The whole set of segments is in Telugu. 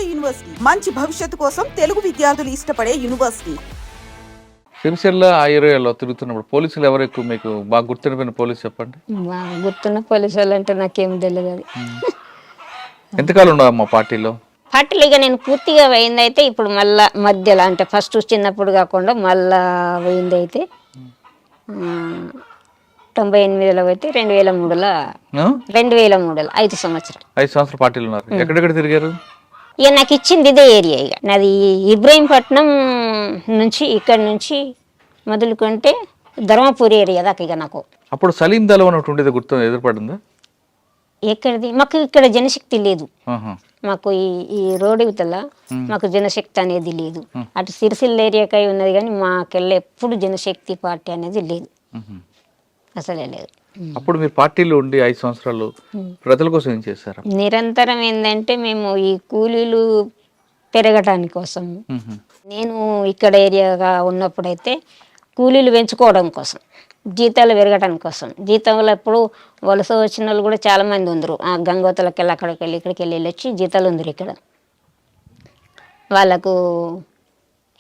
బోర్డు యూనివర్సిటీ మంచి భవిష్యత్తు కోసం తెలుగు విద్యార్థులు ఇష్టపడే యూనివర్సిటీ. సిరిసిల్ల ఆ ఏరియాలో తిరుగుతున్నప్పుడు పోలీసులు ఎవరు ఎక్కువ మీకు బాగా గుర్తుండిపోయిన పోలీసు చెప్పండి. బాగా గుర్తున్న పోలీసు వాళ్ళు అంటే నాకేం తెలియదు. అది ఎంతకాలం ఉన్నావు మా పార్టీలో? పార్టీలు ఇక నేను పూర్తిగా పోయింది అయితే ఇప్పుడు మళ్ళా మధ్యలో అంటే ఫస్ట్ చిన్నప్పుడు కాకుండా మళ్ళా పోయింది అయితే 98లో పోతే 2003లో 5 సంవత్సరాలు 5 సంవత్సరాల పార్టీలు ఉన్నారు. ఎక్కడెక్కడ తిరిగారు? ఇక నాకు ఇచ్చింది ఇదే ఏరియా. ఇక నాది ఇబ్రహీంపట్నం నుంచి ఇక్కడ నుంచి మొదలుకుంటే ధర్మపురి ఏరియా దాకా. ఇక నాకు అప్పుడు సలీం దళం అన్నట్టు ఉండేది గుర్తు ఎదురుపడిందా? ఎక్కడిది మాకు ఇక్కడ జనశక్తి లేదు. మాకు ఈ రోడ్డు ఇవతల మాకు జనశక్తి అనేది లేదు. అటు సిరిసిల్ల ఏరియాకై ఉన్నది కానీ మాకెళ్ళి ఎప్పుడు జనశక్తి పార్టీ అనేది లేదు, అసలే లేదు. అప్పుడు మీరు పార్టీలో ఉండి 5 సంవత్సరాలు ప్రజల కోసం ఏం చేశారు? నిరంతరం ఏంటంటే మేము ఈ కూలీలు పెరగటానికి కోసం, నేను ఇక్కడ ఏరియాగా ఉన్నప్పుడైతే కూలీలు పెంచుకోవడం కోసం, జీతాలు పెరగటానికి కోసం. జీతంలో ఎప్పుడు వలస వచ్చిన వాళ్ళు కూడా చాలామంది ఉందరు. ఆ గంగోతలకి వెళ్ళి అక్కడికి వెళ్ళి ఇక్కడికి వెళ్ళి వచ్చి జీతాలు ఉందరు. ఇక్కడ వాళ్ళకు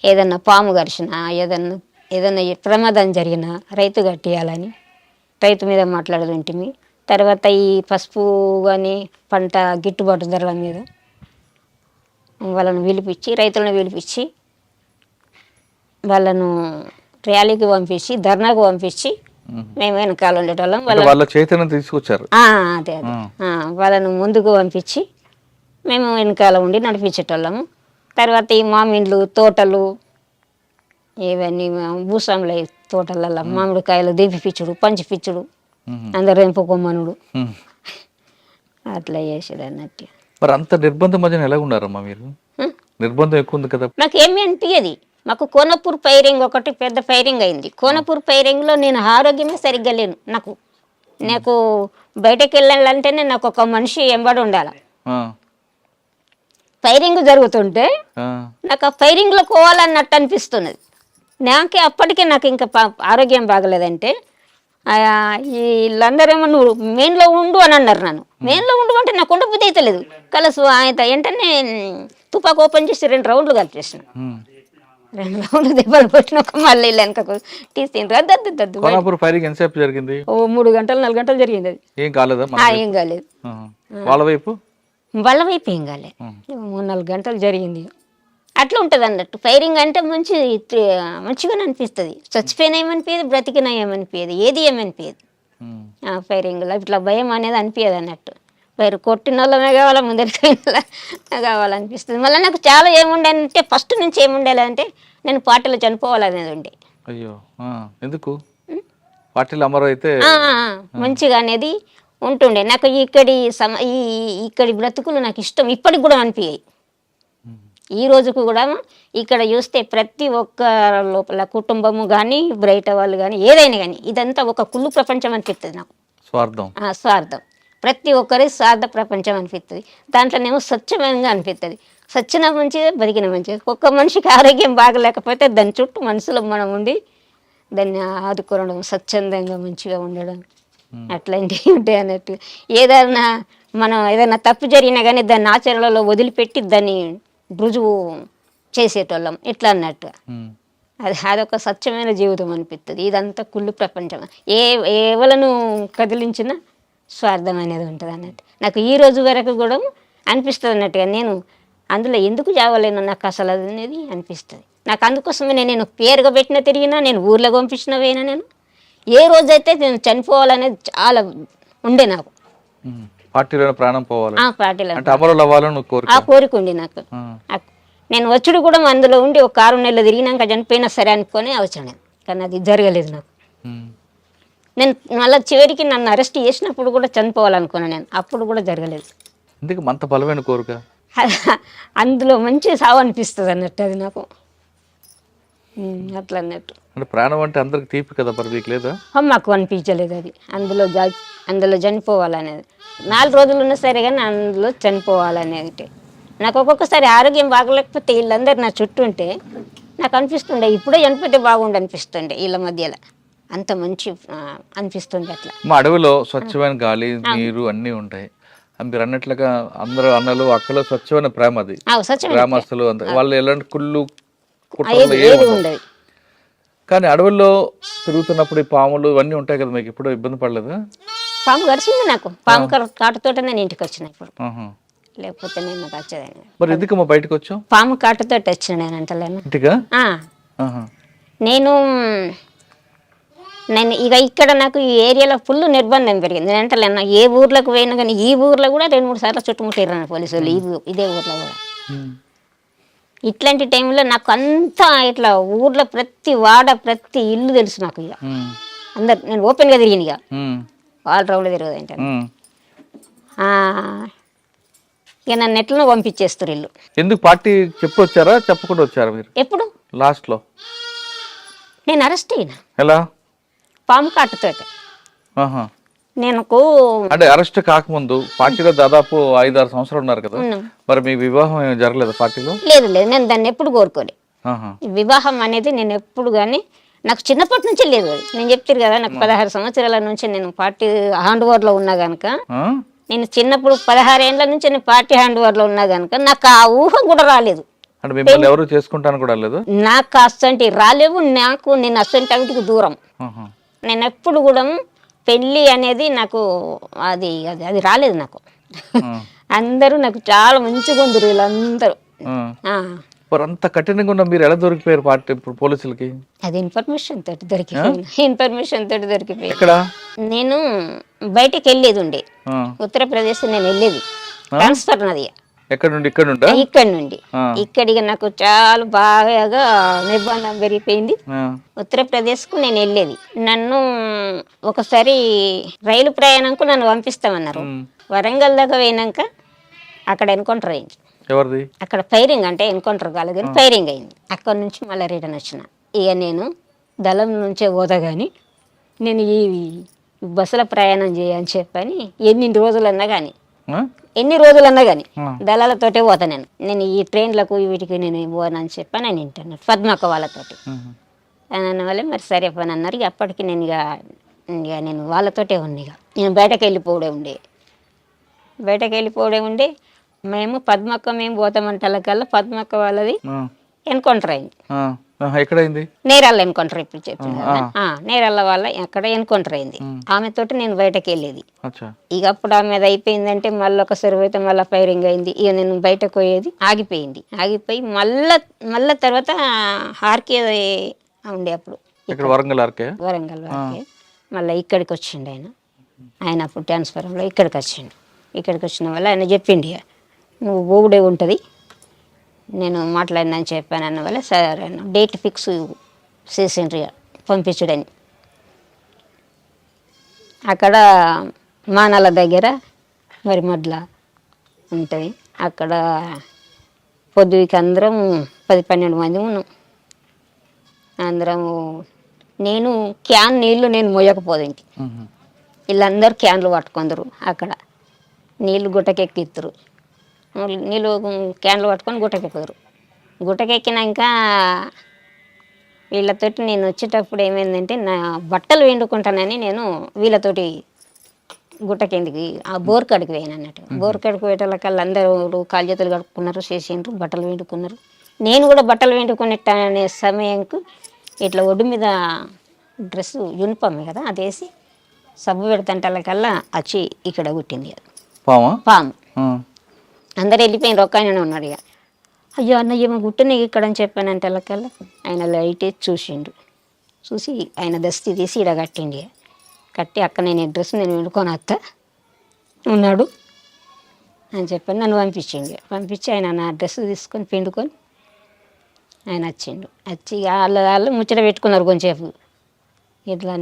ఏదన్నా పాము గరిచినా ఏదన్నా ప్రమాదం జరిగినా రైతు కట్టియాలని రైతు మీద మాట్లాడుతుంటిమి. తర్వాత ఈ పసుపు కానీ పంట గిట్టుబాటు ధరల మీద వాళ్ళను పిలిపించి రైతులను పిలిపించి వాళ్ళను ర్యాలీకి పంపించి ధర్నాకు పంపించి మేము వెనకాల ఉండేటోళ్ళం. వాళ్ళ చైతన్యం తీసుకొచ్చారు. అదే వాళ్ళను ముందుకు పంపించి మేము వెనకాల ఉండి నడిపించేటోళ్ళము. తర్వాత ఈ మామిండ్లు తోటలు ఇవన్నీ భూస్వాముల తోటలలో మామిడికాయలు దీపిపిచ్చుడు, పంచిపిచ్చుడు, అందరు ఎంపుకొమ్మనుడు అట్లా చేసాడు అన్నట్టు. మరి అంత నిర్బంధం మధ్యన ఎలా ఉన్నారమ్మా మీరు? నిర్బంధం ఎక్కువ ఉంది కదా. నాకు ఏమి అనిపించేది. మాకు కోనపూర్ ఫైరింగ్ ఒకటి పెద్ద ఫైరింగ్ అయింది. కోనపూర్ ఫైరింగ్లో నేను ఆరోగ్యమే సరిగ్గా లేను. నాకు బయటకు వెళ్ళాలంటేనే నాకు ఒక మనిషి ఎంబడి ఉండాలి. ఫైరింగ్ జరుగుతుంటే నాకు ఆ ఫైరింగ్లో పోవాలన్నట్టు అనిపిస్తున్నది. అప్పటికే నాకు ఇంకా ఆరోగ్యం బాగలేదంటే వీళ్ళందరేమో నువ్వు మెయిన్లో ఉండు అని అన్నారు. నన్ను మెయిన్లో ఉండు అంటే నాకు ఉండబుద్ధి అయితే లేదు. కలసు ఆయన వెంటనే తుపాకు ఓపెన్ చేసి 2 రౌండ్లు కలిపేసిన. 2 రౌండ్లు దెబ్బలు కొట్టిన ఒక మళ్ళీ వెనకకు తీసిండ్రు. ఫైరింగ్ ఎంతసేపు జరిగింది? 3 గంటలు 4 గంటలు జరిగింది. అది ఏం కాలేదు. ఏం కాలేదు. వాళ్ళ వైపు ఏం కాలేదు. 3-4 గంటలు జరిగింది. అట్లా ఉంటుంది అన్నట్టు. ఫైరింగ్ అంటే మంచిగానే అనిపిస్తుంది. చచ్చిపోయినా ఏమనిపించదు, బ్రతికినా ఏమనిపించదు, ఏది ఏమనిపించదు. ఫైరింగ్లో ఇట్లా భయం అనేది అనిపించదు అన్నట్టు. కొట్టిన వాళ్ళమే కావాలా, ముందరికైనా కావాలనిపిస్తుంది. మళ్ళీ నాకు చాలా ఏముండే ఫస్ట్ నుంచి ఏముండేది అంటే నేను పార్టీలో చనిపోవాలనేది ఉండే. అయ్యో ఎందుకు? పార్టీలో అమరైతే మంచిగా అనేది ఉంటుండే. నాకు ఇక్కడి బ్రతుకులు నాకు ఇష్టం ఇప్పటికి కూడా అనిపించాయి. ఈ రోజుకు కూడా ఇక్కడ చూస్తే ప్రతి ఒక్క లోపల కుటుంబము కానీ బయట వాళ్ళు కానీ ఏదైనా కానీ ఇదంతా ఒక కుళ్ళు ప్రపంచం అనిపిస్తుంది నాకు. స్వార్థం ప్రతి ఒక్కరి స్వార్థ ప్రపంచం అనిపిస్తుంది. దాంట్లోనేమో స్వచ్ఛంగా అనిపిస్తుంది. స్వచ్ఛన మంచిదే, బతికిన మంచిది. ఒక్క మనిషికి ఆరోగ్యం బాగలేకపోతే దాని చుట్టూ మనసులో మనం ఉండి దాన్ని ఆదుకోవడం, స్వచ్ఛందంగా మంచిగా ఉండడం అట్లాంటివి ఉంటాయి అన్నట్టు. ఏదైనా తప్పు జరిగినా కానీ దాన్ని ఆచరణలో వదిలిపెట్టి దాన్ని రుజువు చేసేటోళ్ళం ఇట్లా అన్నట్టు. అదొక స్వచ్ఛమైన జీవితం అనిపిస్తుంది. ఇదంతా కుళ్ళు ప్రపంచం. ఎవలను కదిలించినా స్వార్థం అనేది ఉంటుంది అన్నట్టు. నాకు ఈ రోజు వరకు కూడా అనిపిస్తుంది అన్నట్టుగా నేను అందులో ఎందుకు చావలేను నాకు అసలు అనేది అనిపిస్తుంది. నాకు అందుకోసమే నేను పేరుగా పెట్టిన తిరిగినా, నేను ఊర్లో పంపించిన పోయినా, నేను ఏ రోజైతే నేను చనిపోవాలనేది చాలా ఉండే నాకు. పార్టీలో ప్రాణం పోవాలి, పార్టీలో ఆ కోరిక ఉండి నాకు. నేను వచ్చుడు కూడా అందులో ఉండి ఒక 6 నెలలు తిరిగినాక చనిపోయినా సరే అనుకొని వచ్చాను. కానీ అది జరగలేదు నాకు. నేను మళ్ళీ చివరికి నన్ను అరెస్ట్ చేసినప్పుడు కూడా చనిపోవాలనుకున్నాను నేను. అప్పుడు కూడా జరగలేదు. ఎందుకు అంత బలమైన కోరిక? అందులో మంచి సావు అనిపిస్తుంది అన్నట్టు అది నాకు. అట్లా అన్నట్టు. అంటే ప్రాణం అంటే అందరికి తీపి కదా, మరి మీకు లేదా? మాకు అనిపించలేదు అది. అందులో చనిపోవాలనేది 4 రోజులు ఉన్నా సరే కానీ అందులో చనిపోవాలనేది. నాకు ఒక్కొక్కసారి ఆరోగ్యం బాగలేకపోతే వీళ్ళందరూ నా చుట్టూ ఉంటే నాకు అనిపిస్తుండే ఇప్పుడే చనిపోతే బాగుండు అనిపిస్తుండే. వీళ్ళ మధ్యలో అంత మంచి అనిపిస్తుండే. అట్లా మా అడవిలో స్వచ్ఛమైన గాలి, నీరు అన్నీ ఉంటాయి. మీరు అన్నట్లుగా అందరూ అన్నలు అక్కలు స్వచ్ఛమైన ప్రేమ అది, స్వచ్ఛమైన గ్రామస్తులు అంత వాళ్ళు ఎలాంటి కుళ్ళు కుట్రలు ఏది ఏమి ఏది ఉండవు. ఉండదు. కానీ అడవుల్లో తిరుగుతున్నప్పుడు ఈ పాములు ఇవన్నీ ఉంటాయి కదా, మీకు ఇప్పుడు ఇబ్బంది పడలేదు? పాము గడిచింది నాకు, పాము కాటుతోటే నేను ఇంటికి వచ్చిన ఇప్పుడు, లేకపోతే నేను నాకు వచ్చేదాన్ని. మరి ఎందుకు మా బయటకు వచ్చాం? పాము కాటుతోటి వచ్చిన నేను అంటలేను. ఇంటిగా నేను ఇక ఇక్కడ నాకు ఈ ఏరియాలో ఫుల్ నిర్బంధం పెరిగింది. నేను అంటలేను, ఏ ఊర్లోకి పోయినా కానీ ఈ ఊర్లో కూడా 2-3 సార్లు చుట్టుముట్టారు పోలీసు వాళ్ళు, ఇదే ఊర్లో కూడా. ఇట్లాంటి టైంలో నాకు అంతా ఇట్లా ఊర్లో ప్రతి వాడ ప్రతి ఇల్లు తెలుసు నాకు. ఇక అందరు నేను ఓపెన్గా తిరిగింది, ఇక వాళ్ళ రౌండ్లో తిరగదు ఏంటంటే ఇక నన్ను ఎట్లనో పంపించేస్తారు ఇల్లు. ఎందుకు పార్టీ చెప్పొచ్చారా చెప్పకుండా వచ్చారా మీరు? ఎప్పుడు లాస్ట్ లో నేను అరెస్ట్ అయినా ఎలా? పాము కాటుతోటి. నేను అంటే అరెస్ట్ కాకముందు పార్టీలో దాదాపు 5-6 సంవత్సరాలు ఉన్నారు కదా, మరి మీ వివాహం ఏమి జరగలేదు పార్టీలో? లేదు నేను దాన్ని ఎప్పుడు కోరుకోలే. వివాహం అనేది నేను ఎప్పుడు కానీ నాకు చిన్నప్పటి నుంచి లేదు. అది నేను చెప్తారు కదా, నాకు 16 సంవత్సరాల నుంచి నేను పార్టీ హ్యాండ్ ఓవర్లో ఉన్నా కనుక, నేను చిన్నప్పుడు 16 ఏళ్ళ నుంచి నేను పార్టీ హ్యాండ్ ఓవర్లో ఉన్నా కనుక నాకు ఆ ఊహ కూడా రాలేదు. అంటే మిమ్మల్ని ఎవరు చేసుకుంటాను కూడా లేదు? నాకు అసంటి రాలేవు. నేను అసంటి అవిటికి దూరం. నేను ఎప్పుడు కూడా పెళ్ళి అనేది నాకు అది అది అది రాలేదు నాకు. అందరూ నాకు చాలా మంచిగా ఉందరు వీళ్ళందరూ. అంత కఠినంగా ఉన్న మీరు ఎలా దొరికిపోయారు పార్టీ పోలీసులకి? అది ఇన్ఫర్మేషన్ తోటి దొరికిపోయింది. ఎక్కడ? నేను బయటికి వెళ్ళేది ఉండే, ఉత్తరప్రదేశ్ నేను వెళ్ళేది ట్రాన్స్ఫర్ నది. ఎక్కడ నుండి? ఇక్కడ నుండి ఇక్కడికి నాకు చాలా బాగా నిర్బంధం పెరిగిపోయింది. ఉత్తరప్రదేశ్కు నేను వెళ్ళేది. నన్ను ఒకసారి రైలు ప్రయాణంకు నన్ను పంపిస్తామన్నారు. వరంగల్ దాకా పోయినాక అక్కడ ఎన్కౌంటర్ అయింది. ఎవరిది? అక్కడ ఫైరింగ్, అంటే ఎన్కౌంటర్ కాలేదు కానీ ఫైరింగ్ అయింది. అక్కడ నుంచి మళ్ళీ రిటర్న్ వచ్చిన. ఇక నేను దళం నుంచే పోదా కానీ నేను ఈ బస్సుల ప్రయాణం చేయని చెప్పని ఎన్ని రోజులన్నా కానీ దళాలతోటే పోతా. నేను ఈ ట్రైన్లకు వీటికి నేను పోనని చెప్పి నేను వింటాను పద్మక్క వాళ్ళతోటి అని వల్ల మరి సరే పని అన్నారు. ఇక అప్పటికి నేను ఇక నేను వాళ్ళతోటే ఉంది. ఇక నేను బయటకు వెళ్ళిపోవడే ఉండే మేము పద్మక్క మేము పోతామంటలకల్లా పద్మక్క వాళ్ళది ఎన్కౌంటర్ అయింది. ఎక్కడైంది? నేరాల ఎన్కౌంటర్. ఇప్పుడు చెప్పింది కదా, నేరాల వాళ్ళ అక్కడ ఎన్కౌంటర్ అయింది. ఆమెతోటి నేను బయటకు వెళ్ళేది. ఇక అప్పుడు ఆమె అది అయిపోయిందంటే మళ్ళీ ఒకసారి పోతే మళ్ళీ ఫైరింగ్ అయింది. ఇక నేను బయటకు పోయేది ఆగిపోయి మళ్ళా తర్వాత ఆర్కే ఉండే అప్పుడు వరంగల్ ఆర్కే మళ్ళీ ఇక్కడికి వచ్చిండు ఆయన అప్పుడు ట్రాన్స్ఫారంలో ఇక్కడికి వచ్చిన వల్ల ఆయన చెప్పిండు, నువ్వు పోగుడే ఉంటుంది, నేను మాట్లాడినని చెప్పాను అన్న వల్ల సరే డేట్ ఫిక్స్ చేసిండ్రు పంపించడని. అక్కడ మానాల దగ్గర మరి మొదల ఉంటుంది. అక్కడ పొద్దుకి అందరం 10-12 మంది ఉన్నాం. అందరము నేను క్యాన్ నీళ్ళు నేను మోయకపోదు ఇంటి, వీళ్ళందరూ క్యాన్లు పట్టుకుందరు. అక్కడ నీళ్ళు గుట్టకెక్కిస్తారు, నీళ్ళు క్యాన్లు పట్టుకొని గుట్టకెక్కినాక వీళ్ళతోటి నేను వచ్చేటప్పుడు ఏమైందంటే నా బట్టలు వండుకుంటానని నేను వీళ్ళతోటి గుట్టకెందుకు ఆ బోర్ కాడికి పోయాను అన్నట్టు. బోర్ కాడికి పోయేటోళ్ళకల్లా అందరూ కాలు చేతులు కడుక్కున్నారు, చేసిండ్రు, బట్టలు వండుకున్నారు. నేను కూడా బట్టలు వండుకునే సమయంకు ఇట్లా ఒడ్డు మీద డ్రెస్ యూనిఫామ్ కదా అది వేసి సబ్బు పెడతంటలకల్లా వచ్చి ఇక్కడ కుట్టింది పాము. అందరు వెళ్ళిపోయిన ఒక్కనే ఉన్నాడు. ఇక అయ్యో అన్న ఏమో గుట్టనే ఇక్కడ అని చెప్పానంటే వాళ్ళకల్లా ఆయన లైట్ వేసి చూసి ఆయన దస్తి తీసి ఇక్కడ కట్టిండి. కట్టి అక్క నేను డ్రెస్ నేను వండుకొని వస్తా ఉన్నాడు అని చెప్పని నన్ను పంపించి ఆయన నా డ్రెస్ తీసుకొని పిండుకొని ఆయన వచ్చి వాళ్ళు ముచ్చట పెట్టుకున్నారు కొంచెంసేపు. ఇట్లా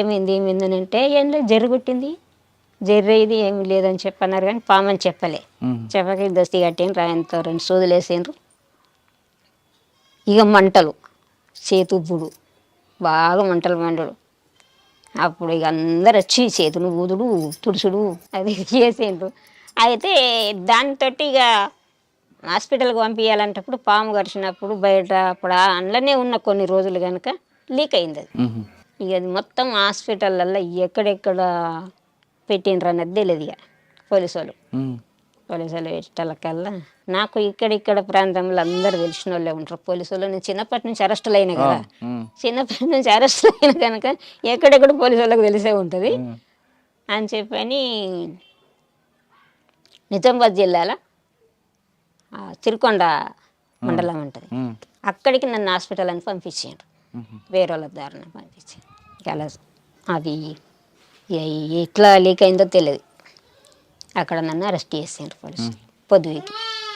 ఏమైంది అని అంటే ఏం లేదు జరుగుట్టింది ఇది ఏమి లేదని చెప్పన్నారు కానీ పామని చెప్పక దస్తి కట్టిండ్రు. ఆయనతో 2 సూదులు వేసిండ్రు. ఇక మంటలు చేతుబ్బుడు బాగా మంటలు అప్పుడు ఇక అందరు వచ్చి చేతులు ఊదుడు తుడుచుడు అది చేసిండ్రు. అయితే దానితో ఇక హాస్పిటల్కి పంపించాలంటప్పుడు పాము కరిచినప్పుడు బయట అప్పుడు అందులోనే ఉన్న కొన్ని రోజులు కనుక లీక్ అయింది అది. ఇక అది మొత్తం హాస్పిటల్లో ఎక్కడెక్కడ పెట్టిండ్రు అన్నది తెలియదు. ఇక పోలీసు వాళ్ళు పెట్టలకల్లా నాకు ఇక్కడ ప్రాంతంలో అందరు తెలిసిన వాళ్ళే ఉంటారు పోలీసు వాళ్ళు. నేను చిన్నప్పటి నుంచి అరెస్టులు అయినా కదా, చిన్నప్పటి నుంచి అరెస్టులు అయినా కనుక ఎక్కడెక్కడ పోలీసు వాళ్ళకి తెలిసే ఉంటుంది అని చెప్పని నిజామాబాద్ జిల్లాలో తిరుకొండ మండలం ఉంటుంది, అక్కడికి నన్ను హాస్పిటల్ అని పంపించారు. వేరే వాళ్ళ దారిన పంపించారు. అలా అది ఎట్లా లీక్ అయిందో తెలియదు. అక్కడ నన్ను అరెస్ట్ చేసారు పోలీసులు పొద్దుకి.